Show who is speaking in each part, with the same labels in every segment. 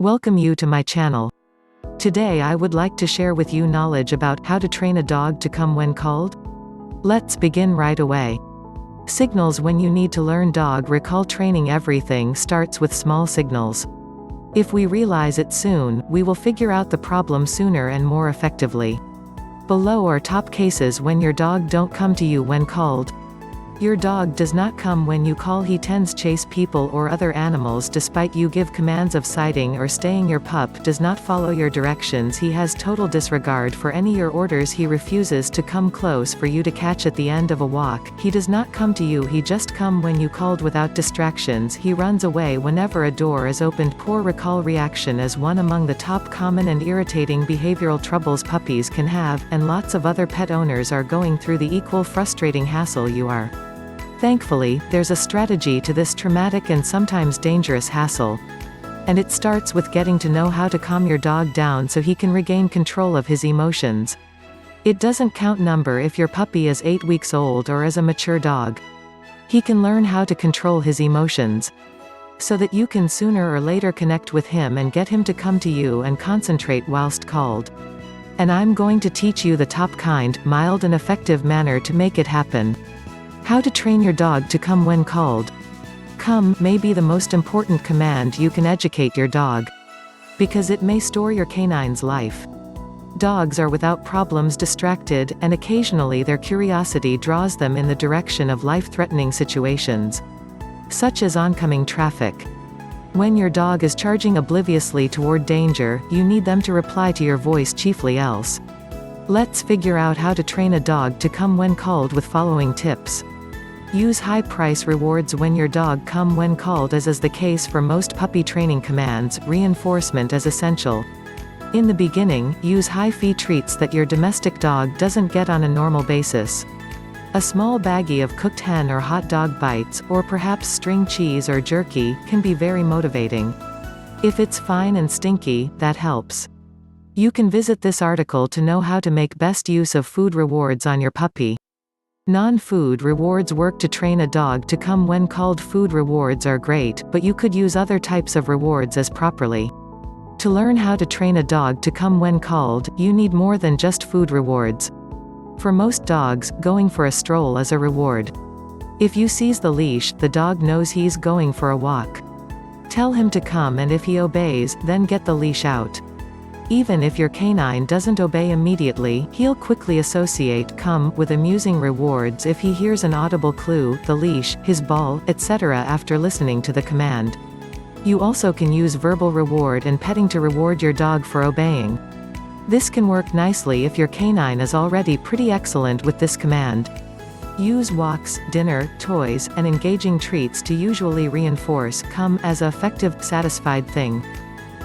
Speaker 1: Welcome you to my channel. Today I would like to share with you knowledge about how to train a dog to come when called. Let's begin right away. Signals when you need to learn dog recall training. Everything starts with small signals. If we realize it soon, we will figure out the problem sooner and more effectively. Below are top cases when your dog don't come to you when called. Your dog does not come when you call. He tends chase people or other animals despite you give commands of sighting or staying. Your pup does not follow your directions. He has total disregard for any your orders. He refuses to come close for you to catch at the end of a walk. He does not come to you. He just come when you called without distractions. He runs away whenever a door is opened. Poor recall reaction is one among the top common and irritating behavioral troubles puppies can have, and lots of other pet owners are going through the equal frustrating hassle you are. Thankfully, there's a strategy to this traumatic and sometimes dangerous hassle. And it starts with getting to know how to calm your dog down so he can regain control of his emotions. It doesn't count number if your puppy is 8 weeks old or is a mature dog. He can learn how to control his emotions, so that you can sooner or later connect with him and get him to come to you and concentrate whilst called. And I'm going to teach you the top kind, mild and effective manner to make it happen. How to train your dog to come when called. Come may be the most important command you can educate your dog, because it may store your canine's life. Dogs are without problems distracted, and occasionally their curiosity draws them in the direction of life-threatening situations, such as oncoming traffic. When your dog is charging obliviously toward danger, you need them to reply to your voice chiefly else. Let's figure out how to train a dog to come when called with following tips. Use high price rewards when your dog come when called. As is the case for most puppy training commands, reinforcement is essential. In the beginning, use high fee treats that your domestic dog doesn't get on a normal basis. A small baggie of cooked hen or hot dog bites, or perhaps string cheese or jerky, can be very motivating. If it's fine and stinky, that helps. You can visit this article to know how to make best use of food rewards on your puppy. Non-food rewards work to train a dog to come when called. Food rewards are great, but you could use other types of rewards as properly. To learn how to train a dog to come when called, you need more than just food rewards. For most dogs, going for a stroll is a reward. If you seize the leash, the dog knows he's going for a walk. Tell him to come, and if he obeys, then get the leash out. Even if your canine doesn't obey immediately, he'll quickly associate come with amusing rewards if he hears an audible clue, the leash, his ball, etc. after listening to the command. You also can use verbal reward and petting to reward your dog for obeying. This can work nicely if your canine is already pretty excellent with this command. Use walks, dinner, toys, and engaging treats to usually reinforce come as a effective, satisfied thing.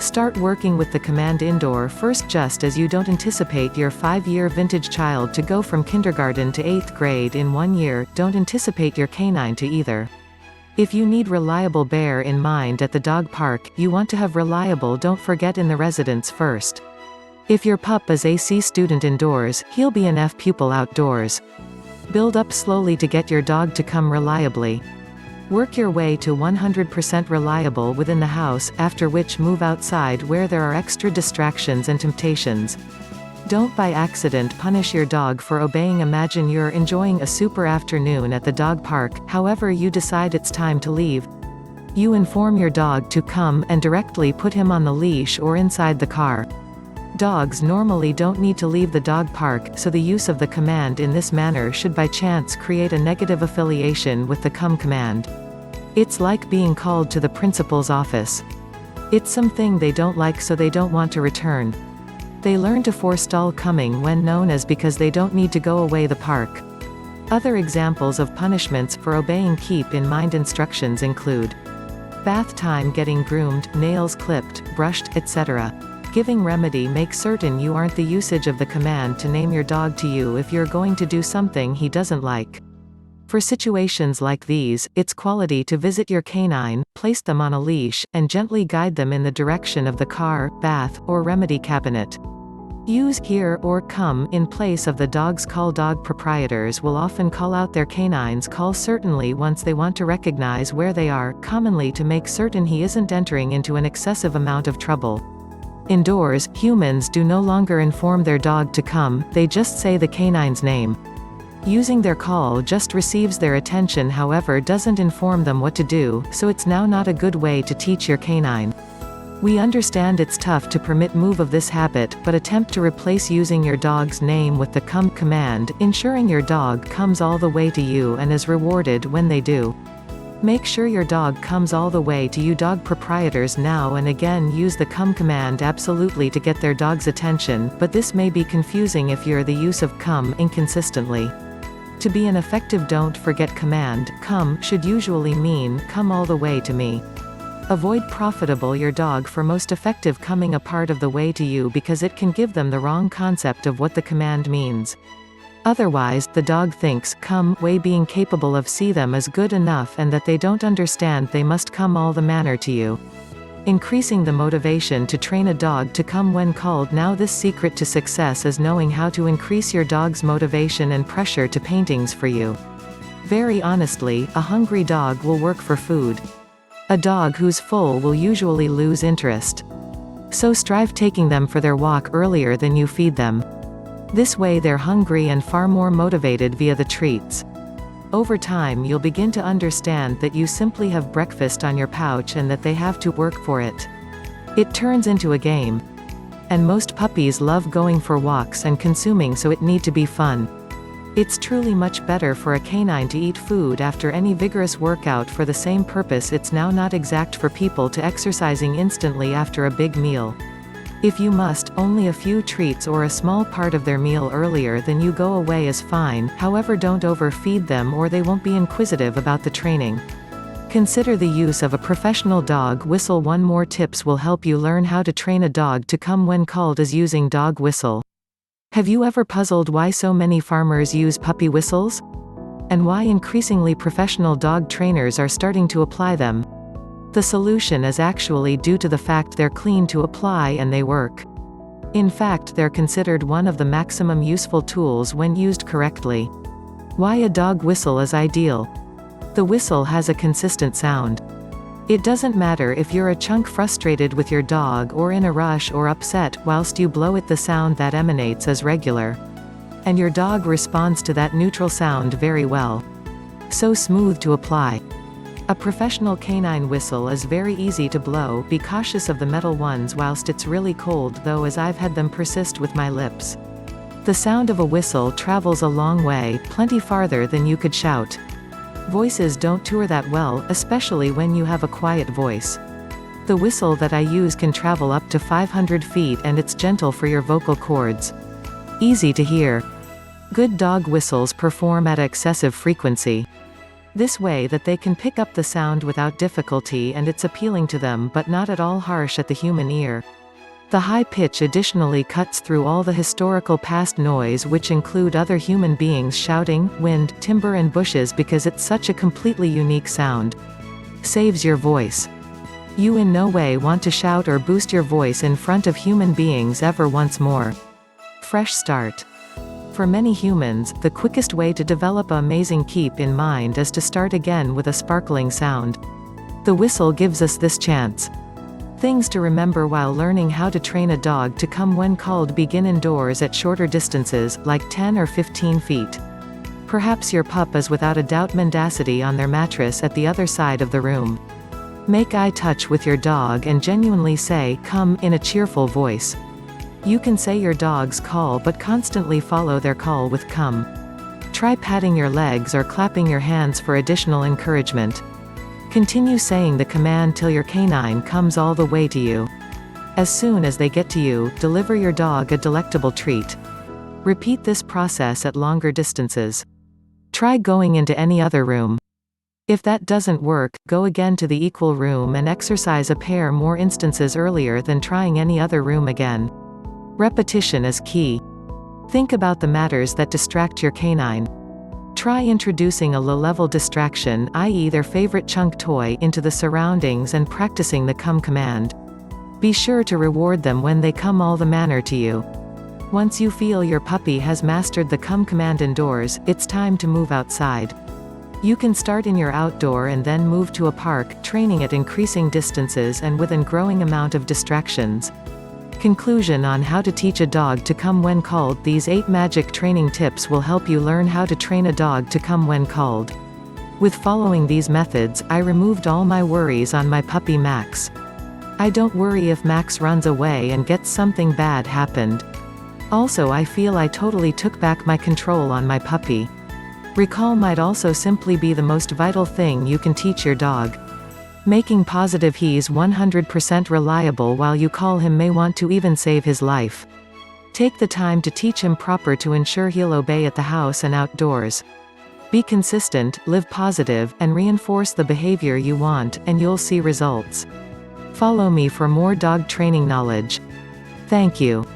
Speaker 1: Start working with the command indoor first. Just as you don't anticipate your 5-year vintage child to go from kindergarten to 8th grade in 1 year, don't anticipate your canine to either. If you need reliable, bear in mind at the dog park, you want to have reliable. Don't forget in the residence first. If your pup is a C student indoors, he'll be an F pupil outdoors. Build up slowly to get your dog to come reliably. Work your way to 100% reliable within the house, after which move outside where there are extra distractions and temptations. Don't by accident punish your dog for obeying. Imagine you're enjoying a super afternoon at the dog park, however you decide it's time to leave. You inform your dog to come, and directly put him on the leash or inside the car. Dogs normally don't need to leave the dog park, so the use of the command in this manner should by chance create a negative affiliation with the come command. It's like being called to the principal's office. It's something they don't like, so they don't want to return. They learn to forestall coming when known as because they don't need to go away the park. Other examples of punishments for obeying. Keep in mind instructions include bath time, getting groomed, nails clipped, brushed, etc. Giving remedy. Make certain you aren't the usage of the command to name your dog to you if you're going to do something he doesn't like. For situations like these, it's quality to visit your canine, place them on a leash, and gently guide them in the direction of the car, bath, or remedy cabinet. Use here or come in place of the dog's call. Dog proprietors will often call out their canine's call certainly once they want to recognize where they are, commonly to make certain he isn't entering into an excessive amount of trouble. Indoors, humans do no longer inform their dog to come, they just say the canine's name. Using their call just receives their attention, however doesn't inform them what to do, so it's now not a good way to teach your canine. We understand it's tough to permit move of this habit, but attempt to replace using your dog's name with the come command, ensuring your dog comes all the way to you and is rewarded when they do. Make sure your dog comes all the way to you. Dog proprietors now and again use the come command absolutely to get their dog's attention, but this may be confusing if you're the use of come inconsistently. To be an effective don't forget command, come should usually mean come all the way to me. Avoid profitable your dog for most effective coming a part of the way to you because it can give them the wrong concept of what the command means. Otherwise, the dog thinks come way being capable of see them is good enough and that they don't understand they must come all the manner to you. Increasing the motivation to train a dog to come when called. Now this secret to success is knowing how to increase your dog's motivation and pressure to paintings for you. Very honestly, a hungry dog will work for food. A dog who's full will usually lose interest. So strive taking them for their walk earlier than you feed them. This way they're hungry and far more motivated via the treats. Over time you'll begin to understand that you simply have breakfast on your pouch and that they have to work for it. It turns into a game. And most puppies love going for walks and consuming, so it need to be fun. It's truly much better for a canine to eat food after any vigorous workout. For the same purpose, it's now not exact for people to exercising instantly after a big meal. If you must, only a few treats or a small part of their meal earlier than you go away is fine, however don't overfeed them or they won't be inquisitive about the training. Consider the use of a professional dog whistle. One more tips will help you learn how to train a dog to come when called is using dog whistle. Have you ever puzzled why so many farmers use puppy whistles? And why increasingly professional dog trainers are starting to apply them? The solution is actually due to the fact they're clean to apply and they work. In fact, they're considered one of the maximum useful tools when used correctly. Why a dog whistle is ideal. The whistle has a consistent sound. It doesn't matter if you're a chunk frustrated with your dog or in a rush or upset, whilst you blow it the sound that emanates is regular. And your dog responds to that neutral sound very well. So smooth to apply. A professional canine whistle is very easy to blow. Be cautious of the metal ones whilst it's really cold though, as I've had them persist with my lips. The sound of a whistle travels a long way, plenty farther than you could shout. Voices don't tour that well, especially when you have a quiet voice. The whistle that I use can travel up to 500 feet and it's gentle for your vocal cords. Easy to hear. Good dog whistles perform at excessive frequency. This way that they can pick up the sound without difficulty and it's appealing to them but not at all harsh at the human ear. The high pitch additionally cuts through all the historical past noise, which include other human beings shouting, wind, timber and bushes, because it's such a completely unique sound. Saves your voice. You in no way want to shout or boost your voice in front of human beings ever once more. Fresh start. For many humans, the quickest way to develop an amazing keep in mind is to start again with a sparkling sound. The whistle gives us this chance. Things to remember while learning how to train a dog to come when called. Begin indoors at shorter distances, like 10 or 15 feet. Perhaps your pup is without a doubt mendacity on their mattress at the other side of the room. Make eye touch with your dog and genuinely say, come, in a cheerful voice. You can say your dog's call but constantly follow their call with come. Try patting your legs or clapping your hands for additional encouragement. Continue saying the command till your canine comes all the way to you. As soon as they get to you, deliver your dog a delectable treat. Repeat this process at longer distances. Try going into any other room. If that doesn't work, go again to the equal room and exercise a pair more instances earlier than trying any other room again. Repetition is key. Think about the matters that distract your canine. Try introducing a low-level distraction, i.e. their favorite chunk toy, into the surroundings and practicing the come command. Be sure to reward them when they come all the manner to you. Once you feel your puppy has mastered the come command indoors, it's time to move outside. You can start in your outdoor and then move to a park, training at increasing distances and with a growing amount of distractions. Conclusion on how to teach a dog to come when called. These 8 magic training tips will help you learn how to train a dog to come when called. With following these methods, I removed all my worries on my puppy Max. I don't worry if Max runs away and gets something bad happened. Also, I feel I totally took back my control on my puppy. Recall might also simply be the most vital thing you can teach your dog. Making positive he's 100% reliable while you call him may want to even save his life. Take the time to teach him proper to ensure he'll obey at the house and outdoors. Be consistent, live positive, and reinforce the behavior you want, and you'll see results. Follow me for more dog training knowledge. Thank you.